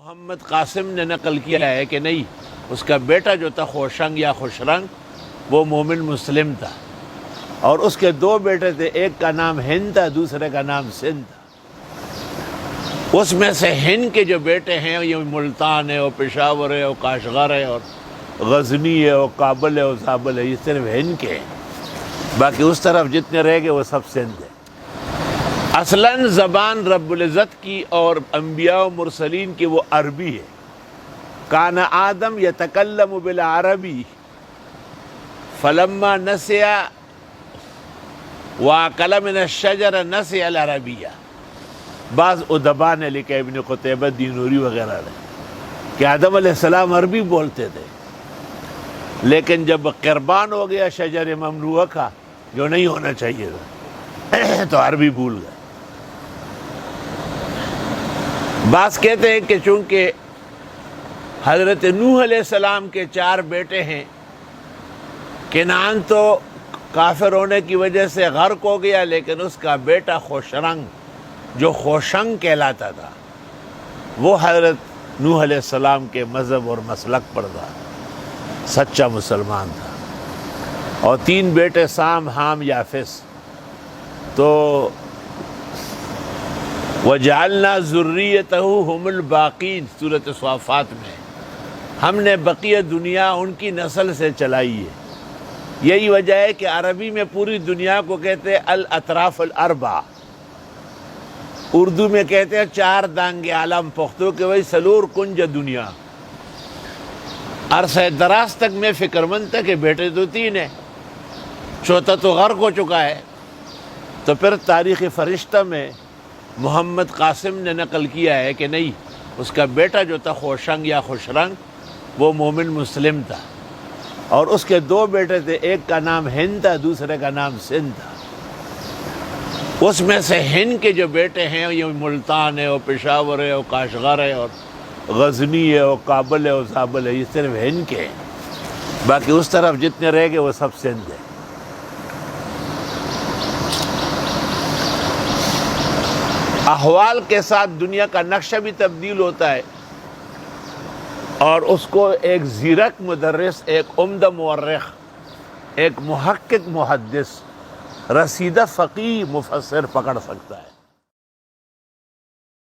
محمد قاسم نے نقل کیا ہے کہ نہیں، اس کا بیٹا جو تھا خوشنگ یا خوشرنگ وہ مومن مسلم تھا، اور اس کے دو بیٹے تھے، ایک کا نام ہند تھا، دوسرے کا نام سندھ تھا۔ اس میں سے ہند کے جو بیٹے ہیں یہ ملتان ہے، اور پشاور ہے، اور کاشغر ہے، اور غزنی ہے، اور کابل ہے، اور زابل ہے، یہ صرف ہند کے ہیں، باقی اس طرف جتنے رہ گئے وہ سب سندھ ہیں۔ اصلاً زبان رب العزت کی اور انبیاء و مرسلین کی وہ عربی ہے۔ کان آدم یتکلم بالعربی فلما نسی واکل من الشجر نسی العربیہ۔ بعض ادبا نے لکھا، ابن قتیبہ دینوری وغیرہ نے، کہ آدم علیہ السلام عربی بولتے تھے، لیکن جب قربان ہو گیا شجر ممنوعہ کا جو نہیں ہونا چاہیے تھا تو عربی بھول گئے۔ بعض کہتے ہیں کہ چونکہ حضرت نوح علیہ السلام کے 4 بیٹے ہیں، کنعان تو کافر ہونے کی وجہ سے غرق ہو گیا، لیکن اس کا بیٹا خوشرنگ جو خوشنگ کہلاتا تھا وہ حضرت نوح علیہ السلام کے مذہب اور مسلک پر تھا، سچا مسلمان تھا، اور 3 بیٹے سام، حام، یافس۔ تو وَجَعَلْنَا ذُرِّيَّتَهُ هُمُ الْبَاقِينَ سورۃ صافات میں ہم نے بقیہ دنیا ان کی نسل سے چلائی ہے۔ یہی وجہ ہے کہ عربی میں پوری دنیا کو کہتے ہیں الاطراف الاربع، اردو میں کہتے ہیں 4 دانگ عالم، پختو کہ وہی سلور کنج دنیا۔ عرصہ دراز تک میں فکر مند تھا کہ بیٹے تو 3 ہیں، چوتھا تو غرق ہو چکا ہے۔ تو پھر تاریخ فرشتہ میں محمد قاسم نے نقل کیا ہے کہ نہیں، اس کا بیٹا جو تھا خوشنگ یا خوشرنگ وہ مومن مسلم تھا، اور اس کے 2 بیٹے تھے، ایک کا نام ہند تھا، دوسرے کا نام سندھ تھا۔ اس میں سے ہند کے جو بیٹے ہیں یہ ملتان ہے، اور پشاور ہے، اور کاشغر ہے، اور غزنی ہے، اور کابل ہے، اور زابل ہے، یہ صرف ہند کے ہیں، باقی اس طرف جتنے رہ گئے وہ سب سندھ ہیں۔ احوال کے ساتھ دنیا کا نقشہ بھی تبدیل ہوتا ہے، اور اس کو ایک زیرک مدرس، ایک عمدہ مورخ، ایک محقق محدث، رسیدہ فقیہ مفسر پکڑ سکتا ہے۔